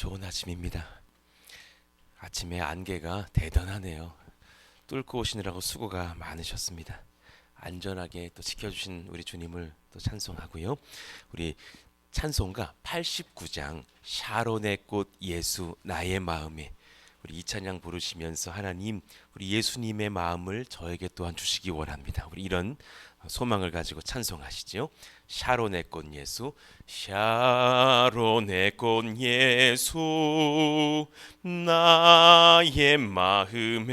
좋은 아침입니다. 아침에 안개가 대단하네요. 뚫고 오시느라고 수고가 많으셨습니다. 안전하게 또 지켜주신 우리 주님을 또 찬송하고요. 우리 찬송가 89장 샤론의 꽃 예수 나의 마음에, 우리 이 찬양 부르시면서 하나님 우리 예수님의 마음을 저에게 또한 주시기 원합니다. 우리 이런 소망을 가지고 찬송하시죠. 샤론의 꽃 예수, 샤론의 꽃 예수 나의 마음에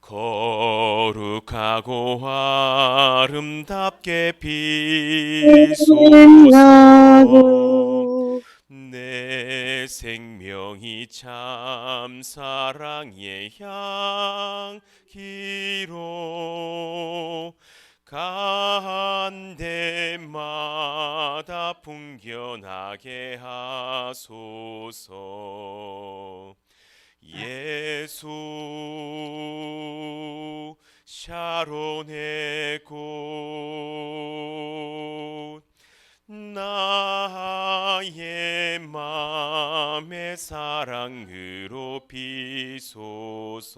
거룩하고 아름답게 비소서. 빛나고 내 생명이 참 사랑의 향기로 간 데마다 풍겨나게 하소서. 예수 샤론의 꽃 나의 맘의 사랑으로 비소서.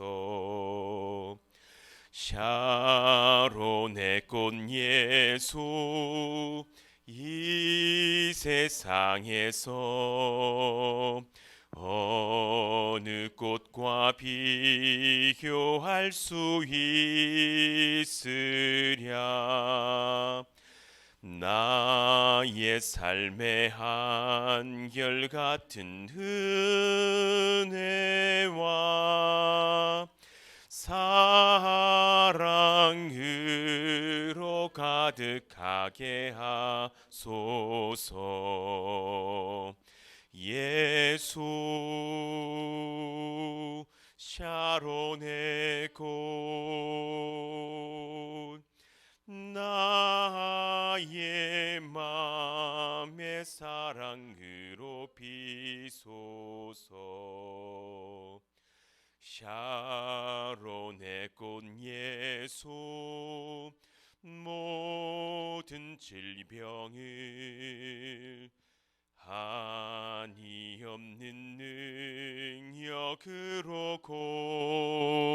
샤론의 꽃 예수 이 세상에서 어느 꽃과 비교할 수 있으랴. 나의 삶의 한결같은 은혜와 사랑으로 가득하게 하소서. 예수 샤론의 꽃 나의 맘의 사랑으로 비소서. 샤론의 꽃 예수 모든 질병을 한이 없는 능력으로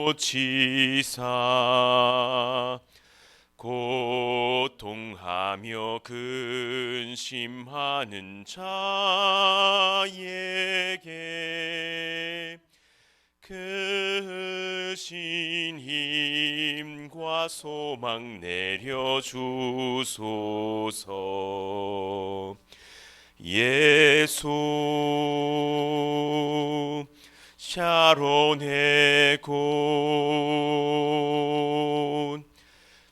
고치사 고통하며 근심하는 자에게 크신 힘과 소망 내려주소서. 예수 샤론의 꽃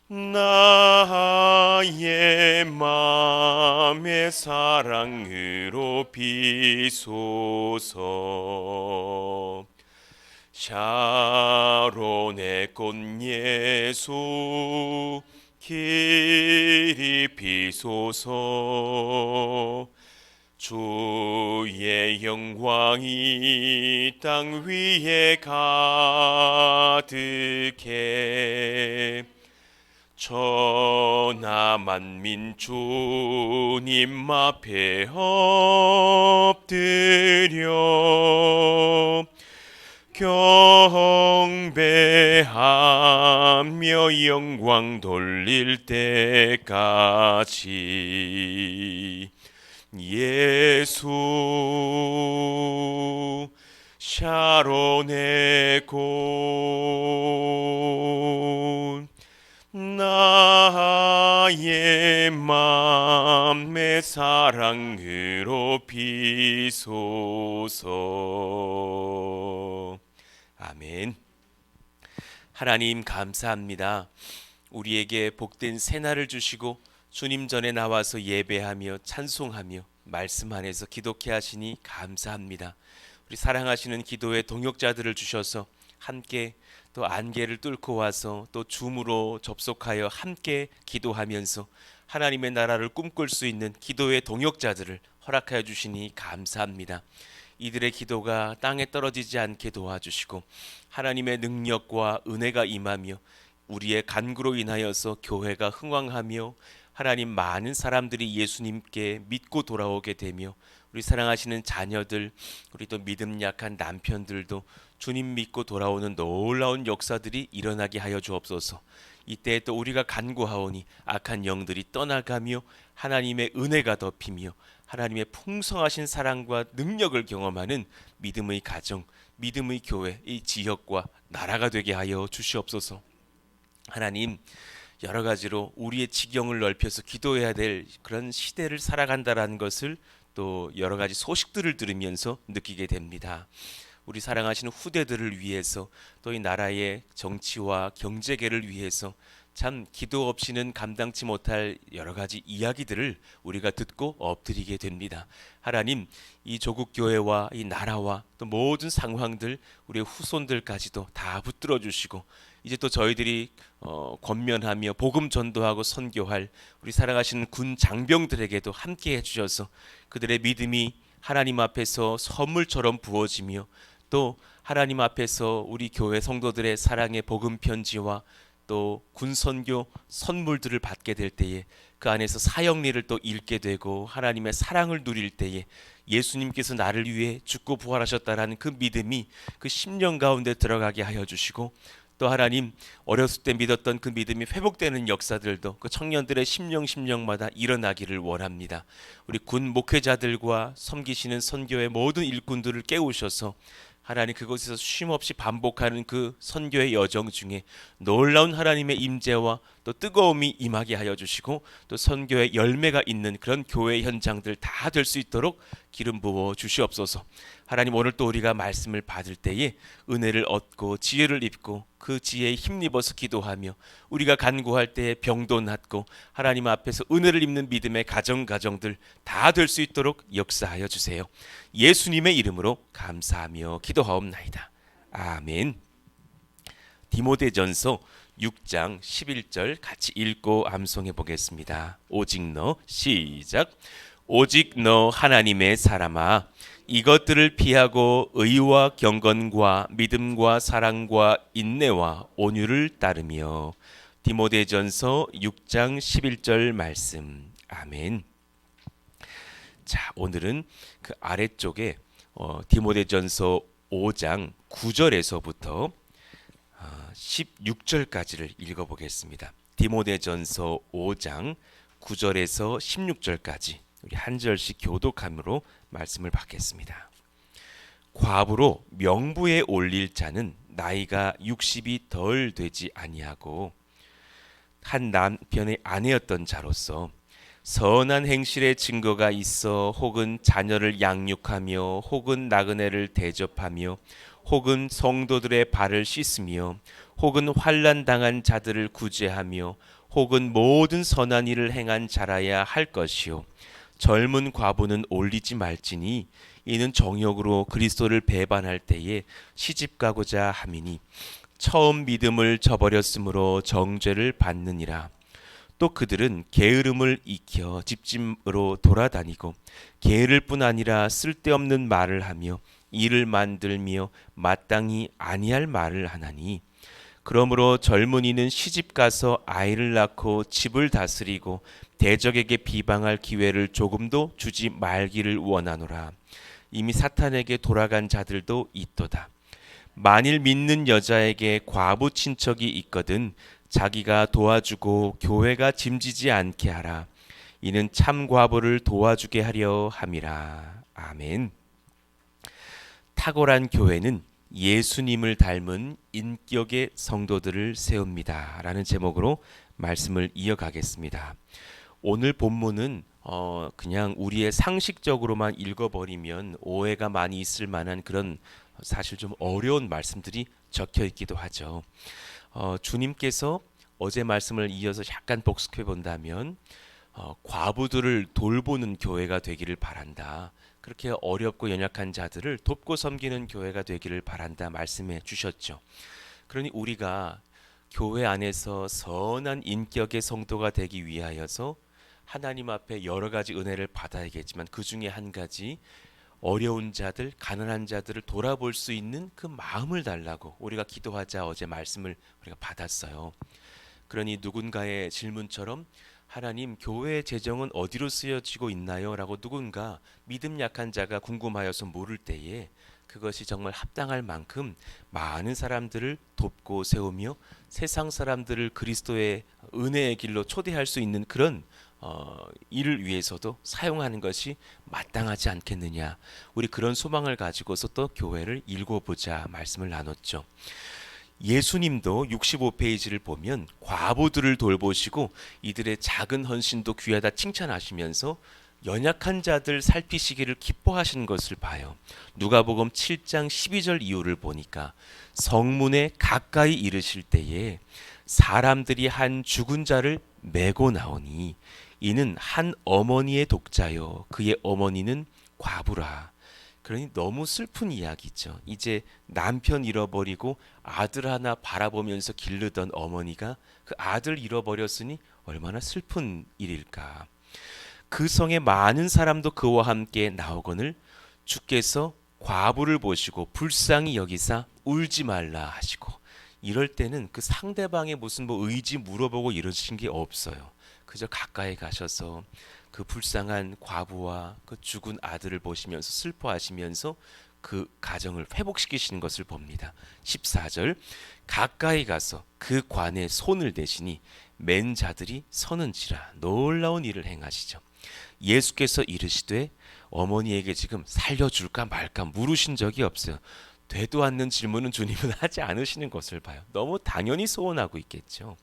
나의 맘의 사랑으로 비소서. 샤론의 꽃 예수 길이 비소서. 주의 영광이 땅 위에 가득해 천하 만민 주님 앞에 엎드려 경배하며 영광 돌릴 때까지. 예수 샤론의 꽃 나의 맘의 사랑으로 비소서. 아멘. 하나님 감사합니다. 우리에게 복된 새날을 주시고 주님 전에 나와서 예배하며 찬송하며 말씀 안에서 기도케 하시니 감사합니다. 우리 사랑하시는 기도의 동역자들을 주셔서 함께 또 안개를 뚫고 와서 또 줌으로 접속하여 함께 기도하면서 하나님의 나라를 꿈꿀 수 있는 기도의 동역자들을 허락하여 주시니 감사합니다. 이들의 기도가 땅에 떨어지지 않게 도와주시고 하나님의 능력과 은혜가 임하며 우리의 간구로 인하여서 교회가 흥왕하며 하나님 많은 사람들이 예수님께 믿고 돌아오게 되며 우리 사랑하시는 자녀들, 우리 또 믿음 약한 남편들도 주님 믿고 돌아오는 놀라운 역사들이 일어나게 하여 주옵소서. 이때 또 우리가 간구하오니 악한 영들이 떠나가며 하나님의 은혜가 덮이며 하나님의 풍성하신 사랑과 능력을 경험하는 믿음의 가정, 믿음의 교회, 이 지역과 나라가 되게 하여 주시옵소서. 하나님, 여러 가지로 우리의 지경을 넓혀서 기도해야 될 그런 시대를 살아간다라는 것을 또 여러 가지 소식들을 들으면서 느끼게 됩니다. 우리 사랑하시는 후대들을 위해서 또 이 나라의 정치와 경제계를 위해서 참 기도 없이는 감당치 못할 여러 가지 이야기들을 우리가 듣고 엎드리게 됩니다. 하나님, 이 조국 교회와 이 나라와 또 모든 상황들 우리의 후손들까지도 다 붙들어 주시고 이제 또 저희들이 권면하며 복음 전도하고 선교할 우리 사랑하시는 군 장병들에게도 함께 해주셔서 그들의 믿음이 하나님 앞에서 선물처럼 부어지며 또 하나님 앞에서 우리 교회 성도들의 사랑의 복음 편지와 또 군선교 선물들을 받게 될 때에 그 안에서 사형리를 또 읽게 되고 하나님의 사랑을 누릴 때에 예수님께서 나를 위해 죽고 부활하셨다라는 그 믿음이 그 심령 가운데 들어가게 하여 주시고 또 하나님 어렸을 때 믿었던 그 믿음이 회복되는 역사들도 그 청년들의 심령마다 일어나기를 원합니다. 우리 군 목회자들과 섬기시는 선교의 모든 일꾼들을 깨우셔서 하나님 그곳에서 쉼없이 반복하는 그 선교의 여정 중에 놀라운 하나님의 임재와 또 뜨거움이 임하게 하여 주시고 또 선교의 열매가 있는 그런 교회 현장들 다 될 수 있도록 기름 부어 주시옵소서. 하나님 오늘 또 우리가 말씀을 받을 때에 은혜를 얻고 지혜를 입고 그 지혜에 힘입어서 기도하며 우리가 간구할 때에 병도 낫고 하나님 앞에서 은혜를 입는 믿음의 가정들 다 될 수 있도록 역사하여 주세요. 예수님의 이름으로 감사하며 기도하옵나이다. 아멘. 디모데전서 6장 11절 같이 읽고 암송해 보겠습니다. 오직 너 시작. 오직 너 하나님의 사람아 이것들을 피하고 의와 경건과 믿음과 사랑과 인내와 온유를 따르며. 디모데전서 6장 11절 말씀. 아멘. 자, 오늘은 그 아래쪽에 디모데전서 5장 9절에서부터 16절까지를 읽어보겠습니다. 디모데전서 5장 9절에서 16절까지 우리 한 절씩 교독함으로 말씀을 받겠습니다. 과부로 명부에 올릴 자는 나이가 60이 덜 되지 아니하고 한 남편의 아내였던 자로서 선한 행실의 증거가 있어 혹은 자녀를 양육하며 혹은 나그네를 대접하며 혹은 성도들의 발을 씻으며 혹은 환난 당한 자들을 구제하며 혹은 모든 선한 일을 행한 자라야 할 것이요 젊은 과부는 올리지 말지니 이는 정욕으로 그리스도를 배반할 때에 시집가고자 함이니 처음 믿음을 저버렸으므로 정죄를 받느니라. 또 그들은 게으름을 익혀 집집으로 돌아다니고 게으를 뿐 아니라 쓸데없는 말을 하며 일을 만들며 마땅히 아니할 말을 하나니 그러므로 젊은이는 시집가서 아이를 낳고 집을 다스리고 대적에게 비방할 기회를 조금도 주지 말기를 원하노라. 이미 사탄에게 돌아간 자들도 있도다. 만일 믿는 여자에게 과부 친척이 있거든 자기가 도와주고 교회가 짐지지 않게 하라. 이는 참 과부를 도와주게 하려 함이라. 아멘. 탁월한 교회는 예수님을 닮은 인격의 성도들을 세웁니다. 라는 제목으로 말씀을 이어가겠습니다. 오늘 본문은 그냥 우리의 상식적으로만 읽어버리면 오해가 많이 있을 만한 그런 사실 좀 어려운 말씀들이 적혀 있기도 하죠. 주님께서 어제 말씀을 이어서 약간 복습해 본다면 과부들을 돌보는 교회가 되기를 바란다. 그렇게 어렵고 연약한 자들을 돕고 섬기는 교회가 되기를 바란다 말씀해 주셨죠. 그러니 우리가 교회 안에서 선한 인격의 성도가 되기 위하여서 하나님 앞에 여러 가지 은혜를 받아야겠지만 그 중에 한 가지 어려운 자들, 가난한 자들을 돌아볼 수 있는 그 마음을 달라고 우리가 기도하자 어제 말씀을 우리가 받았어요. 그러니 누군가의 질문처럼 하나님, 교회의 재정은 어디로 쓰여지고 있나요? 라고 누군가 믿음 약한 자가 궁금하여서 물을 때에 그것이 정말 합당할 만큼 많은 사람들을 돕고 세우며 세상 사람들을 그리스도의 은혜의 길로 초대할 수 있는 그런 일을 위해서도 사용하는 것이 마땅하지 않겠느냐. 우리 그런 소망을 가지고서 또 교회를 일궈보자 말씀을 나눴죠. 예수님도 65페이지를 보면 과부들을 돌보시고 이들의 작은 헌신도 귀하다 칭찬하시면서 연약한 자들 살피시기를 기뻐하시는 것을 봐요. 누가복음 7장 12절 이후를 보니까 성문에 가까이 이르실 때에 사람들이 한 죽은 자를 메고 나오니 이는 한 어머니의 독자요 그의 어머니는 과부라. 그러니 너무 슬픈 이야기죠. 이제 남편 잃어버리고 아들 하나 바라보면서 기르던 어머니가 그 아들 잃어버렸으니 얼마나 슬픈 일일까. 그 성에 많은 사람도 그와 함께 나오거늘 주께서 과부를 보시고 불쌍히 여기사 울지 말라 하시고, 이럴 때는 그 상대방의 무슨 뭐 의지 물어보고 이러신 게 없어요. 그저 가까이 가셔서 그 불쌍한 과부와 그 죽은 아들을 보시면서 슬퍼하시면서 그 가정을 회복시키시는 것을 봅니다. 14절 가까이 가서 그 관에 손을 대시니 맨 자들이 서는지라. 놀라운 일을 행하시죠. 예수께서 이르시되 어머니에게 지금 살려줄까 말까 물으신 적이 없어요. 되도 않는 질문은 주님은 하지 않으시는 것을 봐요. 너무 당연히 소원하고 있겠죠.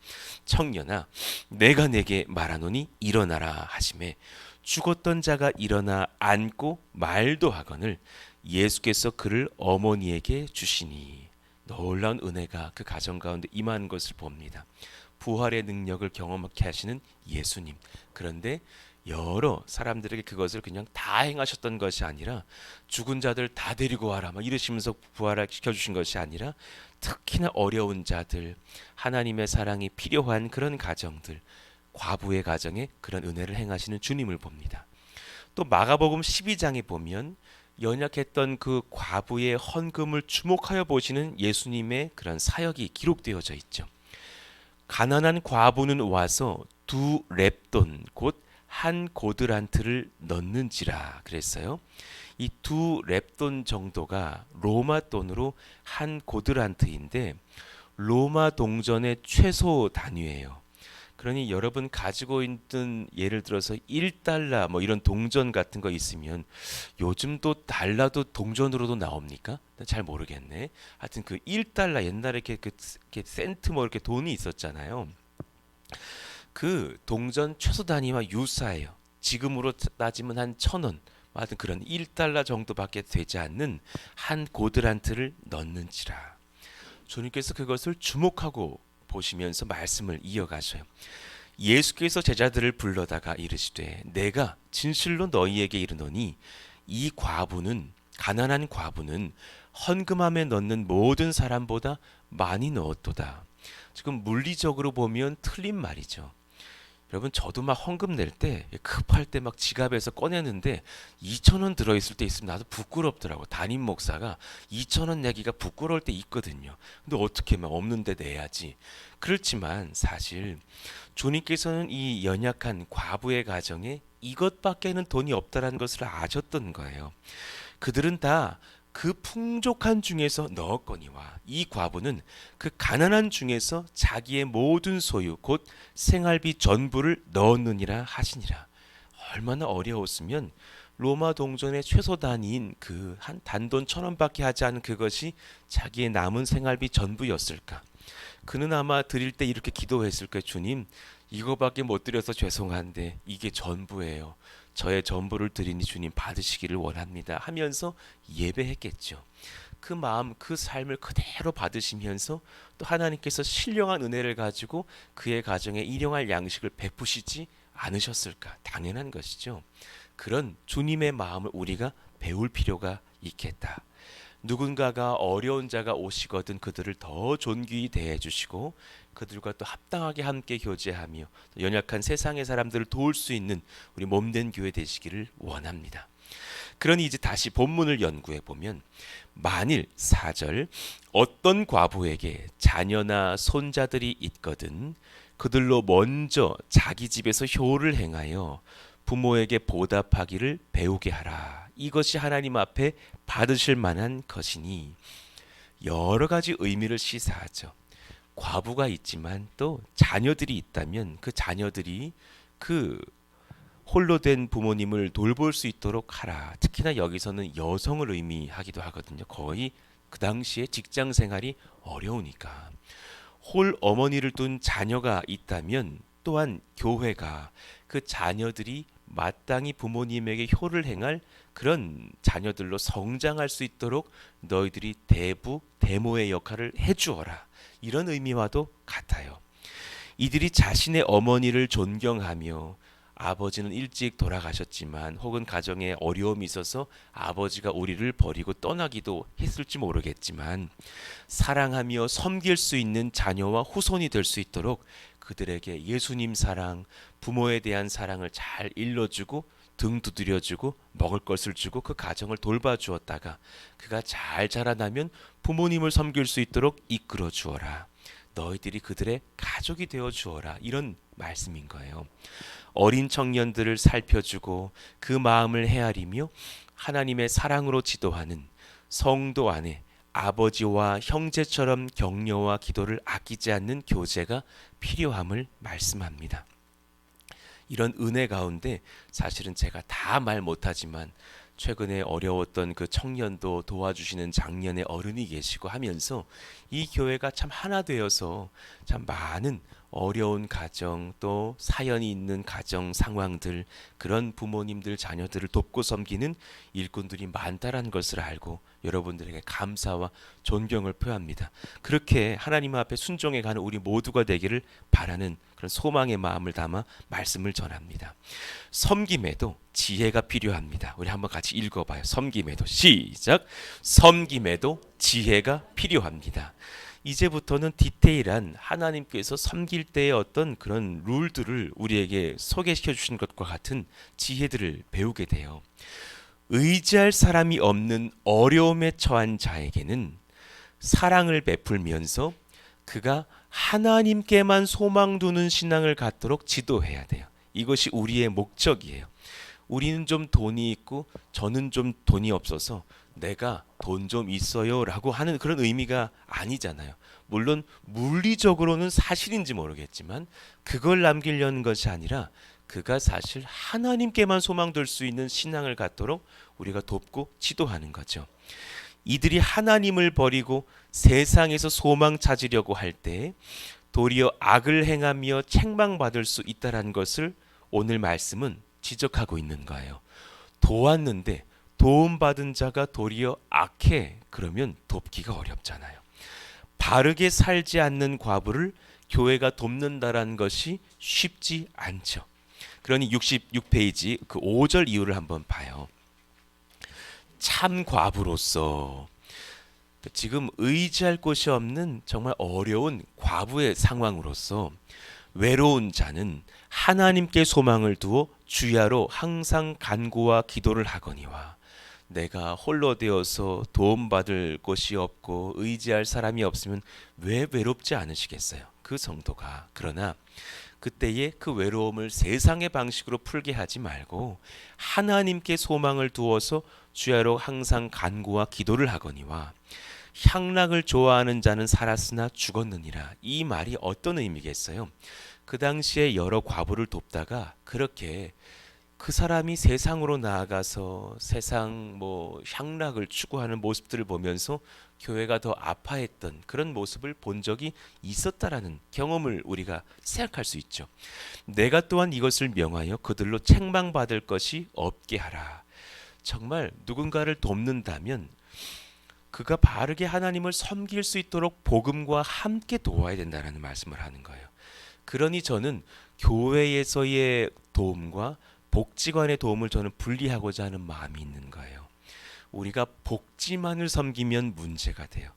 청년아, 내가 내게 말하노니 일어나라 하시매 죽었던 자가 일어나 앉고 말도 하거늘 예수께서 그를 어머니에게 주시니. 놀라운 은혜가 그 가정 가운데 임한 것을 봅니다. 부활의 능력을 경험하게 하시는 예수님. 그런데 여러 사람들에게 그것을 그냥 다 행하셨던 것이 아니라 죽은 자들 다 데리고 와라 막 이러시면서 부활시켜 주신 것이 아니라 특히나 어려운 자들, 하나님의 사랑이 필요한 그런 가정들, 과부의 가정에 그런 은혜를 행하시는 주님을 봅니다. 또 마가복음 12장에 보면 연약했던 그 과부의 헌금을 주목하여 보시는 예수님의 그런 사역이 기록되어져 있죠. 가난한 과부는 와서 2렙돈 곧 한 고드란트를 넣는지라 그랬어요. 이 2렙돈 정도가 로마 돈으로 한 고드란트인데 로마 동전의 최소 단위예요. 그러니 여러분 가지고 있는 예를 들어서 1달러 뭐 이런 동전 같은 거 있으면 요즘도 달러도 동전으로도 나옵니까? 잘 모르겠네. 하여튼 그 1달러 옛날에 이렇게 센트 뭐 이렇게 돈이 있었잖아요. 그 동전 최소 단위와 유사해요. 지금으로 따지면 한 1,000원, 하여튼 그런 1달러 정도밖에 되지 않는 한 고드란트를 넣는지라. 주님께서 그것을 주목하고 보시면서 말씀을 이어가셔요. 예수께서 제자들을 불러다가 이르시되 내가 진실로 너희에게 이르노니 이 과부는, 가난한 과부는 헌금함에 넣는 모든 사람보다 많이 넣었도다. 지금 물리적으로 보면 틀린 말이죠. 여러분 저도 막 헌금 낼 때 급할 때 막 지갑에서 꺼내는데 2,000원 들어있을 때 있으면 나도 부끄럽더라고. 담임 목사가 2,000원 내기가 부끄러울 때 있거든요. 근데 어떻게 막 없는데 내야지. 그렇지만 사실 주님께서는 이 연약한 과부의 가정에 이것밖에는 돈이 없다라는 것을 아셨던 거예요. 그들은 다 그 풍족한 중에서 넣었거니와 이 과부는 그 가난한 중에서 자기의 모든 소유 곧 생활비 전부를 넣었느니라 하시니라. 얼마나 어려웠으면 로마 동전의 최소 단위인 그 한 단돈 1,000원밖에 하지 않은 그것이 자기의 남은 생활비 전부였을까. 그는 아마 드릴 때 이렇게 기도했을 거예요. 주님, 이거밖에 못 드려서 죄송한데 이게 전부예요. 저의 전부를 드리니 주님 받으시기를 원합니다 하면서 예배했겠죠. 그 마음, 그 삶을 그대로 받으시면서 또 하나님께서 신령한 은혜를 가지고 그의 가정에 일용할 양식을 베푸시지 않으셨을까? 당연한 것이죠. 그런 주님의 마음을 우리가 배울 필요가 있겠다. 누군가가 어려운 자가 오시거든 그들을 더 존귀히 대해 주시고 그들과 또 합당하게 함께 교제하며 연약한 세상의 사람들을 도울 수 있는 우리 몸된 교회 되시기를 원합니다. 그러니 이제 다시 본문을 연구해 보면 만일 4절 어떤 과부에게 자녀나 손자들이 있거든 그들로 먼저 자기 집에서 효를 행하여 부모에게 보답하기를 배우게 하라. 이것이 하나님 앞에 받으실 만한 것이니 여러 가지 의미를 시사하죠. 과부가 있지만 또 자녀들이 있다면 그 자녀들이 그 홀로 된 부모님을 돌볼 수 있도록 하라. 특히나 여기서는 여성을 의미하기도 하거든요. 거의 그 당시에 직장 생활이 어려우니까. 홀 어머니를 둔 자녀가 있다면 또한 교회가 그 자녀들이 마땅히 부모님에게 효를 행할 그런 자녀들로 성장할 수 있도록 너희들이 대부 대모의 역할을 해주어라. 이런 의미와도 같아요. 이들이 자신의 어머니를 존경하며 아버지는 일찍 돌아가셨지만 혹은 가정에 어려움이 있어서 아버지가 우리를 버리고 떠나기도 했을지 모르겠지만 사랑하며 섬길 수 있는 자녀와 후손이 될 수 있도록 그들에게 예수님 사랑, 부모에 대한 사랑을 잘 일러주고 등 두드려주고 먹을 것을 주고 그 가정을 돌봐주었다가 그가 잘 자라나면 부모님을 섬길 수 있도록 이끌어 주어라. 너희들이 그들의 가족이 되어 주어라. 이런 말씀인 거예요. 어린 청년들을 살펴주고 그 마음을 헤아리며 하나님의 사랑으로 지도하는 성도 안에 아버지와 형제처럼 격려와 기도를 아끼지 않는 교제가 필요함을 말씀합니다. 이런 은혜 가운데 사실은 제가 다 말 못하지만 최근에 어려웠던 그 청년도 도와주시는 장년의 어른이 계시고 하면서 이 교회가 참 하나 되어서 참 많은 어려운 가정 또 사연이 있는 가정 상황들 그런 부모님들 자녀들을 돕고 섬기는 일꾼들이 많다라는 것을 알고 여러분들에게 감사와 존경을 표합니다. 그렇게 하나님 앞에 순종해 가는 우리 모두가 되기를 바라는 그런 소망의 마음을 담아 말씀을 전합니다. 섬김에도 지혜가 필요합니다. 우리 한번 같이 읽어봐요. 섬김에도 시작. 섬김에도 지혜가 필요합니다. 이제부터는 디테일한 하나님께서 섬길 때의 어떤 그런 룰들을 우리에게 소개시켜 주신 것과 같은 지혜들을 배우게 돼요. 의지할 사람이 없는 어려움에 처한 자에게는 사랑을 베풀면서 그가 하나님께만 소망 두는 신앙을 갖도록 지도해야 돼요. 이것이 우리의 목적이에요. 우리는 좀 돈이 있고 저는 좀 돈이 없어서 내가 돈 좀 있어요 라고 하는 그런 의미가 아니잖아요. 물론 물리적으로는 사실인지 모르겠지만 그걸 남기려는 것이 아니라 그가 사실 하나님께만 소망둘 수 있는 신앙을 갖도록 우리가 돕고 지도하는 거죠. 이들이 하나님을 버리고 세상에서 소망 찾으려고 할 때 도리어 악을 행하며 책망받을 수 있다는 것을 오늘 말씀은 지적하고 있는 거예요. 도왔는데 도움받은 자가 도리어 악해 그러면 돕기가 어렵잖아요. 바르게 살지 않는 과부를 교회가 돕는다라는 것이 쉽지 않죠. 그러니 66페이지 그 5절 이유를 한번 봐요. 참 과부로서 지금 의지할 곳이 없는 정말 어려운 과부의 상황으로서 외로운 자는 하나님께 소망을 두어 주야로 항상 간구와 기도를 하거니와 내가 홀로 되어서 도움받을 곳이 없고 의지할 사람이 없으면 왜 외롭지 않으시겠어요? 그 성도가. 그러나 그때의 그 외로움을 세상의 방식으로 풀게 하지 말고 하나님께 소망을 두어서 주야로 항상 간구와 기도를 하거니와 향락을 좋아하는 자는 살았으나 죽었느니라. 이 말이 어떤 의미겠어요? 그 당시에 여러 과부를 돕다가 그렇게 그 사람이 세상으로 나아가서 세상 향락을 추구하는 모습들을 보면서 교회가 더 아파했던 그런 모습을 본 적이 있었다라는 경험을 우리가 생각할 수 있죠. 내가 또한 이것을 명하여 그들로 책망받을 것이 없게 하라. 정말 누군가를 돕는다면 그가 바르게 하나님을 섬길 수 있도록 복음과 함께 도와야 된다는 말씀을 하는 거예요. 그러니 저는 교회에서의 도움과 복지관의 도움을 저는 분리하고자 하는 마음이 있는 거예요. 우리가 복지만을 섬기면 문제가 돼요.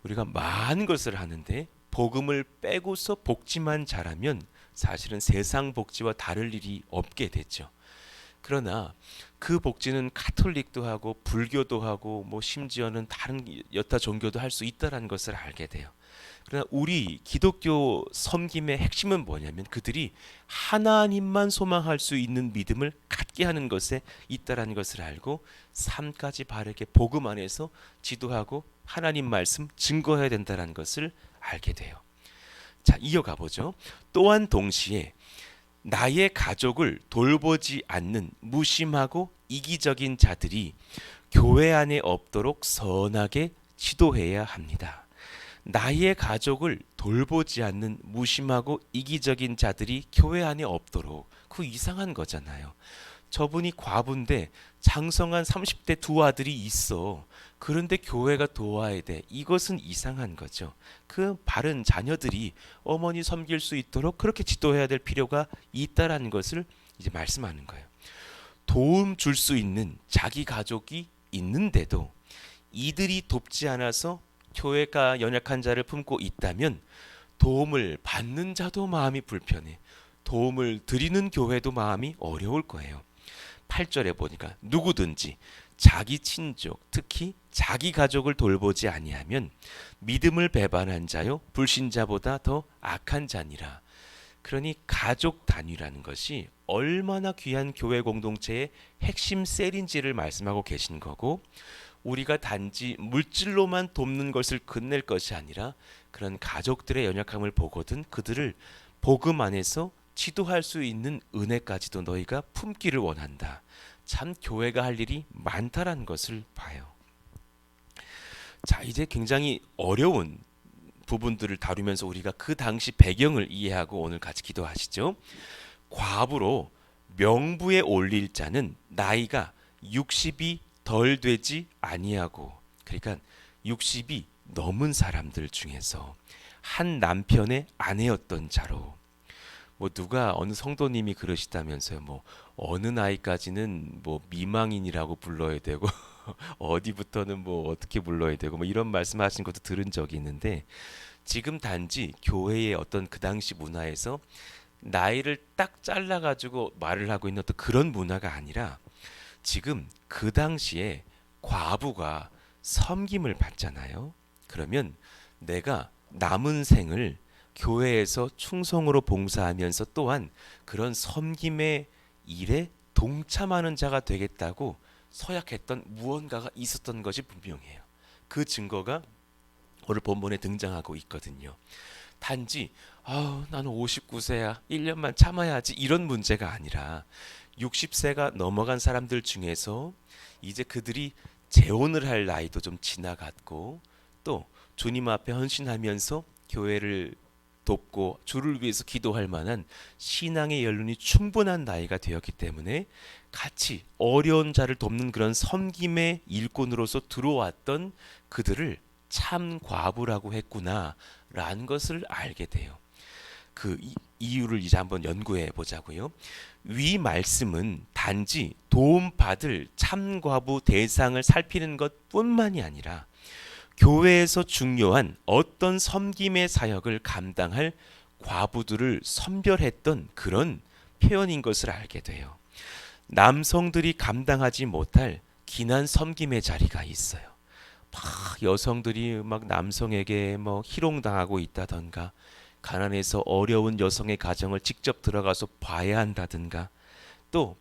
우리가 많은 것을 하는데 복음을 빼고서 복지만 잘하면 사실은 세상 복지와 다를 일이 없게 되죠. 그러나 그 복지는 가톨릭도 하고 불교도 하고 심지어는 다른 여타 종교도 할 수 있다는 것을 알게 돼요. 그러나 우리 기독교 섬김의 핵심은 뭐냐면 그들이 하나님만 소망할 수 있는 믿음을 갖게 하는 것에 있다라는 것을 알고 삶까지 바르게 복음 안에서 지도하고 하나님 말씀 증거해야 된다는 것을 알게 돼요. 자, 이어가 보죠. 또한 동시에 나의 가족을 돌보지 않는 무심하고 이기적인 자들이 교회 안에 없도록 선하게 지도해야 합니다. 나의 가족을 돌보지 않는 무심하고 이기적인 자들이 교회 안에 없도록, 그 이상한 거잖아요. 저분이 과부인데 장성한 30대 두 아들이 있어. 그런데 교회가 도와야 돼. 이것은 이상한 거죠. 그 바른 자녀들이 어머니 섬길 수 있도록 그렇게 지도해야 될 필요가 있다라는 것을 이제 말씀하는 거예요. 도움 줄 수 있는 자기 가족이 있는데도 이들이 돕지 않아서 교회가 연약한 자를 품고 있다면 도움을 받는 자도 마음이 불편해. 도움을 드리는 교회도 마음이 어려울 거예요. 8절에 보니까 누구든지 자기 친족, 특히 자기 가족을 돌보지 아니하면 믿음을 배반한 자요 불신자보다 더 악한 자니라. 그러니 가족 단위라는 것이 얼마나 귀한 교회 공동체의 핵심 셀인지를 말씀하고 계신 거고, 우리가 단지 물질로만 돕는 것을 끝낼 것이 아니라 그런 가족들의 연약함을 보거든 그들을 복음 안에서 지도할 수 있는 은혜까지도 너희가 품기를 원한다. 참 교회가 할 일이 많다라는 것을 봐요. 자, 이제 굉장히 어려운 부분들을 다루면서 우리가 그 당시 배경을 이해하고 오늘 같이 기도하시죠. 과부로 명부에 올릴 자는 나이가 60이 덜 되지 아니하고, 그러니까 60이 넘은 사람들 중에서 한 남편의 아내였던 자로. 뭐 누가 어느 성도님이 그러시다면서요. 뭐 어느 나이까지는 뭐 미망인이라고 불러야 되고 어디부터는 뭐 어떻게 불러야 되고 뭐 이런 말씀하신 것도 들은 적이 있는데, 지금 단지 교회의 어떤 그 당시 문화에서 나이를 딱 잘라가지고 말을 하고 있는 어떤 그런 문화가 아니라, 지금 그 당시에 과부가 섬김을 받잖아요. 그러면 내가 남은 생을 교회에서 충성으로 봉사하면서 또한 그런 섬김의 일에 동참하는 자가 되겠다고 서약했던 무언가가 있었던 것이 분명해요. 그 증거가 오늘 본문에 등장하고 있거든요. 단지 나는 59세야 1년만 참아야지 이런 문제가 아니라 60세가 넘어간 사람들 중에서 이제 그들이 재혼을 할 나이도 좀 지나갔고 또 주님 앞에 헌신하면서 교회를 돕고 주를 위해서 기도할 만한 신앙의 연륜이 충분한 나이가 되었기 때문에 같이 어려운 자를 돕는 그런 섬김의 일꾼으로서 들어왔던 그들을 참 과부라고 했구나라는 것을 알게 돼요. 그 이유를 이제 한번 연구해 보자고요. 위 말씀은 단지 도움받을 참과부 대상을 살피는 것뿐만이 아니라 교회에서 중요한 어떤 섬김의 사역을 감당할 과부들을 선별했던 그런 표현인 것을 알게 돼요. 남성들이 감당하지 못할 기난 섬김의 자리가 있어요. 막 여성들이 막 남성에게 뭐 희롱당하고 있다던가, 가난해서 어려운 여성의 가정을 직접 들어가서 봐야 한다든가, 또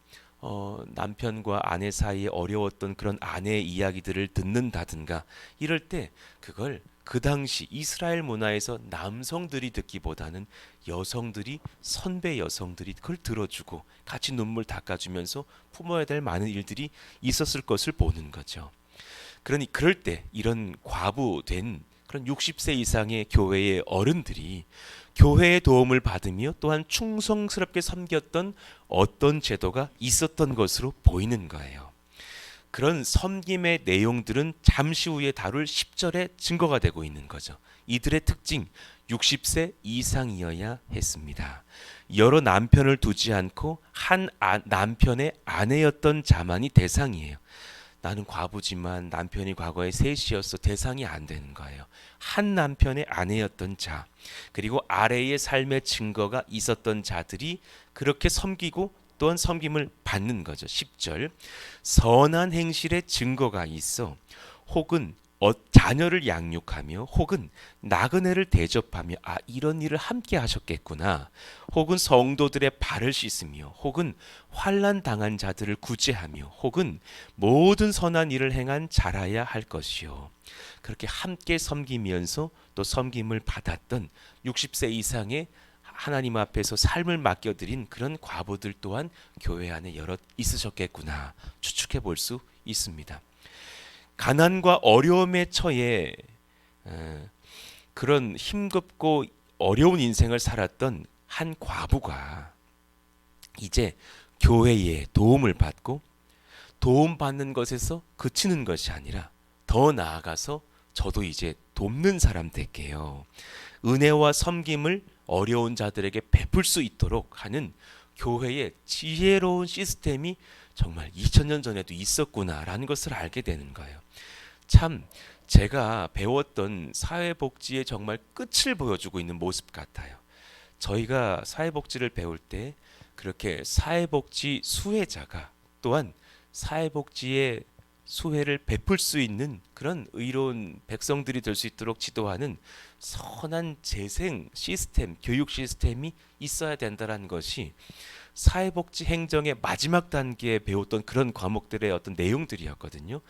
남편과 아내 사이에 어려웠던 그런 아내의 이야기들을 듣는다든가, 이럴 때 그걸 그 당시 이스라엘 문화에서 남성들이 듣기보다는 여성들이, 선배 여성들이 그걸 들어주고 같이 눈물 닦아주면서 품어야 될 많은 일들이 있었을 것을 보는 거죠. 그러니 그럴 때 이런 과부된 그런 60세 이상의 교회의 어른들이 교회의 도움을 받으며 또한 충성스럽게 섬겼던 어떤 제도가 있었던 것으로 보이는 거예요. 그런 섬김의 내용들은 잠시 후에 다룰 10절의 증거가 되고 있는 거죠. 이들의 특징, 60세 이상이어야 했습니다. 여러 남편을 두지 않고 한 남편의 아내였던 자만이 대상이에요. 나는 과부지만 남편이 과거에 셋이었어. 대상이 안 되는 거예요. 한 남편의 아내였던 자, 그리고 아래의 삶의 증거가 있었던 자들이 그렇게 섬기고 또한 섬김을 받는 거죠. 10절, 선한 행실의 증거가 있어 혹은 자녀를 양육하며 혹은 나그네를 대접하며 이런 일을 함께 하셨겠구나. 혹은 성도들의 발을 씻으며 혹은 환난 당한 자들을 구제하며 혹은 모든 선한 일을 행한 자라야 할 것이요. 그렇게 함께 섬기면서 또 섬김을 받았던 60세 이상의 하나님 앞에서 삶을 맡겨드린 그런 과부들 또한 교회 안에 여럿 있으셨겠구나 추측해 볼 수 있습니다. 가난과 어려움에 처해 그런 힘겹고 어려운 인생을 살았던 한 과부가 이제 교회의 도움을 받고 도움받는 것에서 그치는 것이 아니라 더 나아가서 저도 이제 돕는 사람 될게요. 은혜와 섬김을 어려운 자들에게 베풀 수 있도록 하는 교회의 지혜로운 시스템이 정말 2000년 전에도 있었구나라는 것을 알게 되는 거예요. 참 제가 배웠던 사회복지의 정말 끝을 보여주고 있는 모습 같아요. 저희가 사회복지를 배울 때 그렇게 사회복지 수혜자가 또한 사회복지의 수혜를 베풀 수 있는 그런 의로운 백성들이 될 수 있도록 지도하는 선한 재생 시스템, 교육 시스템이 있어야 된다는 것이 사회복지 행정의 마지막 단계에 배웠던 그런 과목들의 어떤 내용들이었거든요.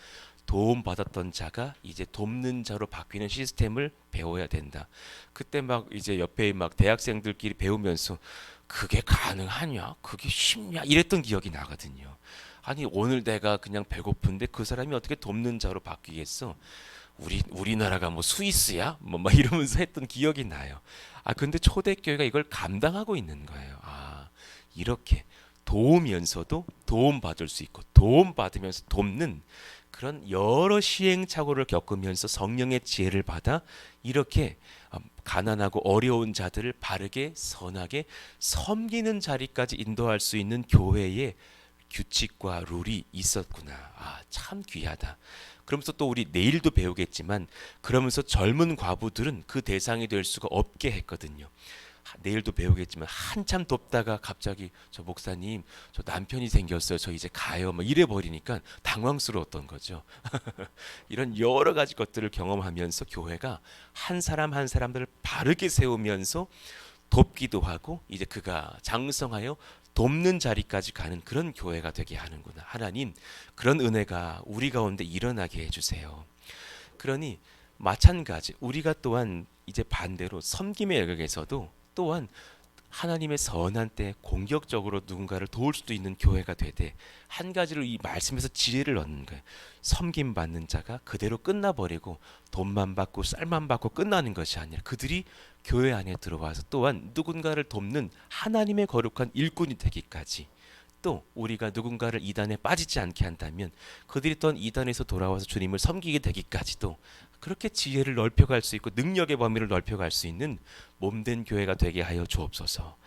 도움받았던 자가 이제 돕는 자로 바뀌는 시스템을 배워야 된다. 그때 막 이제 옆에 막 대학생들끼리 배우면서 그게 가능하냐? 그게 쉽냐? 이랬던 기억이 나거든요. 아니 오늘 내가 그냥 배고픈데 그 사람이 어떻게 돕는 자로 바뀌겠어? 우리나라가 뭐 스위스야? 뭐 막 이러면서 했던 기억이 나요. 근데 초대교회가 이걸 감당하고 있는 거예요. 이렇게 도우면서도 도움받을 수 있고 도움받으면서 돕는 그런 여러 시행착오를 겪으면서 성령의 지혜를 받아 이렇게 가난하고 어려운 자들을 바르게 선하게 섬기는 자리까지 인도할 수 있는 교회의 규칙과 룰이 있었구나. 참 귀하다. 그러면서 또 우리 내일도 배우겠지만 그러면서 젊은 과부들은 그 대상이 될 수가 없게 했거든요. 내일도 배우겠지만 한참 돕다가 갑자기 저 목사님 저 남편이 생겼어요. 저 이제 가요. 뭐 이래 버리니까 당황스러웠던 거죠. 이런 여러 가지 것들을 경험하면서 교회가 한 사람 한 사람들을 바르게 세우면서 돕기도 하고 이제 그가 장성하여 돕는 자리까지 가는 그런 교회가 되게 하는구나. 하나님 그런 은혜가 우리 가운데 일어나게 해주세요. 그러니 마찬가지 우리가 또한 이제 반대로 섬김의 영역에서도 또한 하나님의 선한 때 공격적으로 누군가를 도울 수도 있는 교회가 되되 한 가지로 이 말씀에서 지혜를 얻는 거예요. 섬김 받는 자가 그대로 끝나버리고 돈만 받고 쌀만 받고 끝나는 것이 아니라 그들이 교회 안에 들어와서 또한 누군가를 돕는 하나님의 거룩한 일꾼이 되기까지 또 우리가 누군가를 이단에 빠지지 않게 한다면 그들이 또한 이단에서 돌아와서 주님을 섬기게 되기까지도 그렇게 지혜를 넓혀갈 수 있고 능력의 범위를 넓혀갈 수 있는 몸된 교회가 되게 하여 주옵소서.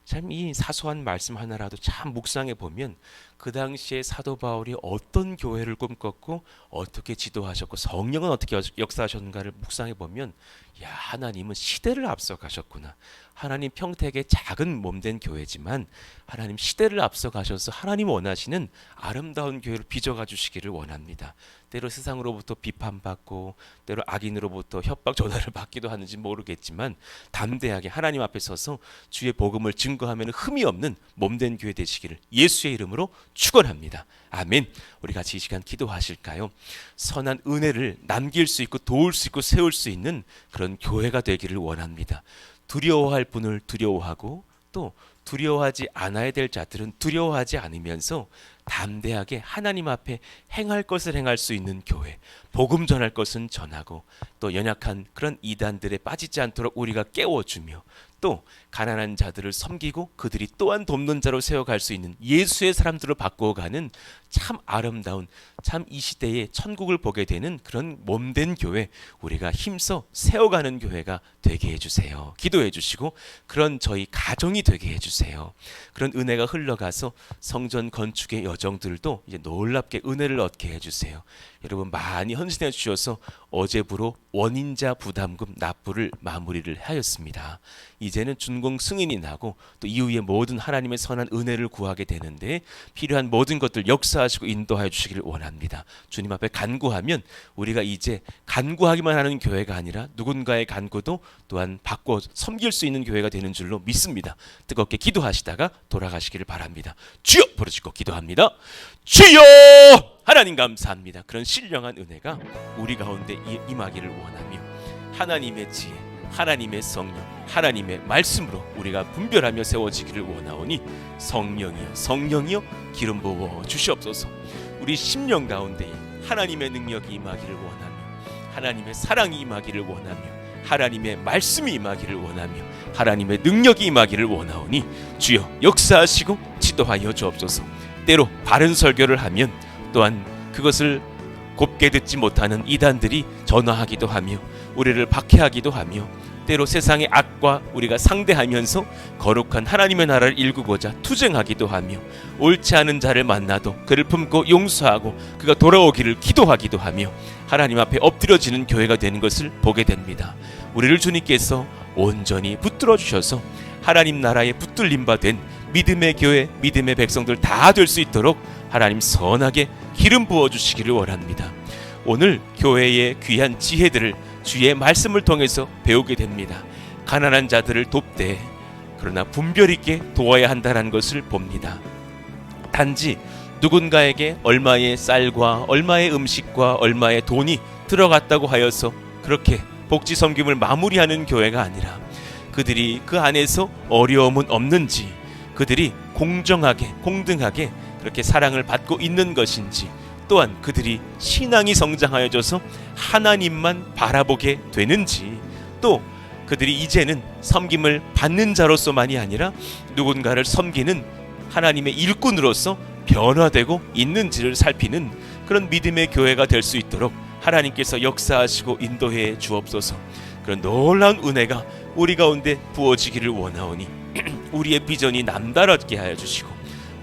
참 이 사소한 말씀 하나라도 참 묵상해 보면 그 당시에 사도 바울이 어떤 교회를 꿈꿨고 어떻게 지도하셨고 성령은 어떻게 역사하셨는가를 묵상해 보면 야 하나님은 시대를 앞서 가셨구나. 하나님 평택의 작은 몸된 교회지만 하나님 시대를 앞서 가셔서 하나님 원하시는 아름다운 교회를 빚어가 주시기를 원합니다. 때로 세상으로부터 비판받고 때로 악인으로부터 협박 전화를 받기도 하는지 모르겠지만 담대하게 하나님 앞에 서서 주의 복음을 증거하면 흠이 없는 몸된 교회 되시기를 예수의 이름으로 축원합니다. 아멘. 우리 같이 이 시간 기도하실까요? 선한 은혜를 남길 수 있고 도울 수 있고 세울 수 있는 그런 교회가 되기를 원합니다. 두려워할 분을 두려워하고 또 두려워하지 않아야 될 자들은 두려워하지 않으면서 담대하게 하나님 앞에 행할 것을 행할 수 있는 교회, 복음 전할 것은 전하고 또 연약한 그런 이단들에 빠지지 않도록 우리가 깨워주며 또 가난한 자들을 섬기고 그들이 또한 돕는 자로 세워갈 수 있는 예수의 사람들로 바꾸어가는 참 아름다운 참 이 시대에 천국을 보게 되는 그런 몸된 교회 우리가 힘써 세워가는 교회가 되게 해주세요. 기도해 주시고 그런 저희 가정이 되게 해주세요. 그런 은혜가 흘러가서 성전 건축의 여정들도 이제 놀랍게 은혜를 얻게 해주세요. 여러분 많이 헌신해 주셔서 어제부로 원인자 부담금 납부를 마무리를 하였습니다. 이제 이제는 준공 승인이 나고 또 이후에 모든 하나님의 선한 은혜를 구하게 되는데 필요한 모든 것들 역사하시고 인도하여 주시기를 원합니다. 주님 앞에 간구하면 우리가 이제 간구하기만 하는 교회가 아니라 누군가의 간구도 또한 받고 섬길 수 있는 교회가 되는 줄로 믿습니다. 뜨겁게 기도하시다가 돌아가시기를 바랍니다. 주여 부르짖고 기도합니다. 주여! 하나님 감사합니다. 그런 신령한 은혜가 우리 가운데 임하기를 원하며 하나님의 지혜, 하나님의 성령, 하나님의 말씀으로 우리가 분별하며 세워지기를 원하오니 성령이여 성령이여 기름 부어 주시옵소서. 우리 심령 가운데에 하나님의 능력이 임하기를 원하며 하나님의 사랑이 임하기를 원하며 하나님의 말씀이 임하기를 원하며 하나님의 능력이 임하기를 원하오니 주여 역사하시고 지도하여 주옵소서. 때로 바른 설교를 하면 또한 그것을 곱게 듣지 못하는 이단들이 전화하기도 하며 우리를 박해하기도 하며 때로 세상의 악과 우리가 상대하면서 거룩한 하나님의 나라를 일구고자 투쟁하기도 하며 옳지 않은 자를 만나도 그를 품고 용서하고 그가 돌아오기를 기도하기도 하며 하나님 앞에 엎드려지는 교회가 되는 것을 보게 됩니다. 우리를 주님께서 온전히 붙들어 주셔서 하나님 나라에 붙들림 바 된 믿음의 교회, 믿음의 백성들 다 될 수 있도록 하나님 선하게 기름 부어 주시기를 원합니다. 오늘 교회의 귀한 지혜들을 주의 말씀을 통해서 배우게 됩니다. 가난한 자들을 돕되 그러나 분별 있게 도와야 한다는 것을 봅니다. 단지 누군가에게 얼마의 쌀과 얼마의 음식과 얼마의 돈이 들어갔다고 하여서 그렇게 복지 섬김을 마무리하는 교회가 아니라 그들이 그 안에서 어려움은 없는지, 그들이 공정하게 공등하게 그렇게 사랑을 받고 있는 것인지, 또한 그들이 신앙이 성장하여져서 하나님만 바라보게 되는지, 또 그들이 이제는 섬김을 받는 자로서만이 아니라 누군가를 섬기는 하나님의 일꾼으로서 변화되고 있는지를 살피는 그런 믿음의 교회가 될 수 있도록 하나님께서 역사하시고 인도해 주옵소서. 그런 놀라운 은혜가 우리 가운데 부어지기를 원하오니 우리의 비전이 남다르게 하여 주시고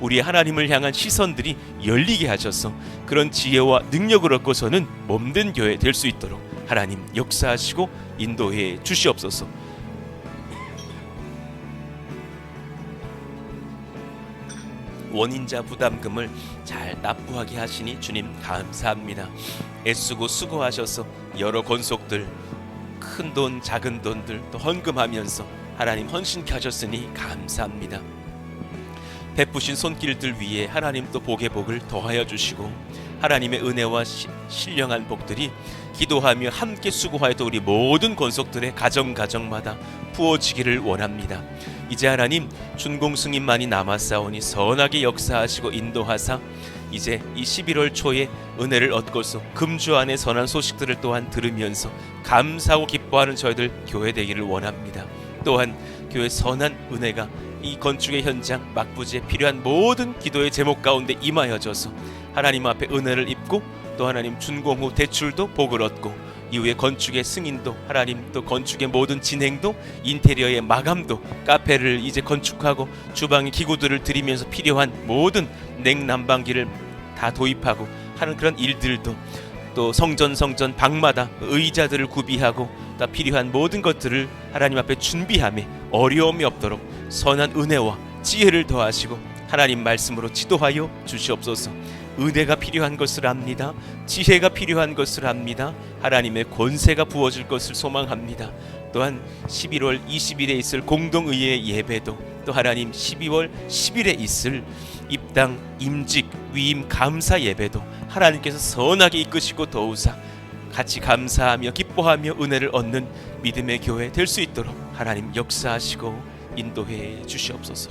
우리 하나님을 향한 시선들이 열리게 하셔서 그런 지혜와 능력을 얻고서는 몸된 교회 될 수 있도록 하나님 역사하시고 인도해 주시옵소서. 원인자 부담금을 잘 납부하게 하시니 주님 감사합니다. 애쓰고 수고하셔서 여러 권속들 큰 돈 작은 돈들 또 헌금하면서 하나님 헌신케 하셨으니 감사합니다. 베푸신 손길들 위에 하나님 또 복의 복을 더하여 주시고 하나님의 은혜와 신령한 복들이 기도하며 함께 수고하였던 우리 모든 권속들의 가정마다 부어지기를 원합니다. 이제 하나님 준공 승인만이 남았사오니 선하게 역사하시고 인도하사 이제 이 11월 초에 은혜를 얻고서 금주 안에 선한 소식들을 또한 들으면서 감사하고 기뻐하는 저희들 교회 되기를 원합니다. 또한 교회 선한 은혜가 이 건축의 현장 막부지에 필요한 모든 기도의 제목 가운데 임하여져서 하나님 앞에 은혜를 입고 또 하나님 준공 후 대출도 복을 얻고 이후에 건축의 승인도 하나님 또 건축의 모든 진행도 인테리어의 마감도 카페를 이제 건축하고 주방의 기구들을 들이면서 필요한 모든 냉난방기를 다 도입하고 하는 그런 일들도 또 성전 방마다 의자들을 구비하고 또 필요한 모든 것들을 하나님 앞에 준비하며 어려움이 없도록 선한 은혜와 지혜를 더하시고 하나님 말씀으로 지도하여 주시옵소서. 은혜가 필요한 것을 압니다. 지혜가 필요한 것을 압니다. 하나님의 권세가 부어질 것을 소망합니다. 또한 11월 20일에 있을 공동의회 예배도 또 하나님 12월 10일에 있을 입당 임직 위임 감사 예배도 하나님께서 선하게 이끄시고 도우사 같이 감사하며 기뻐하며 은혜를 얻는 믿음의 교회 될 수 있도록 하나님 역사하시고 인도해 주시옵소서.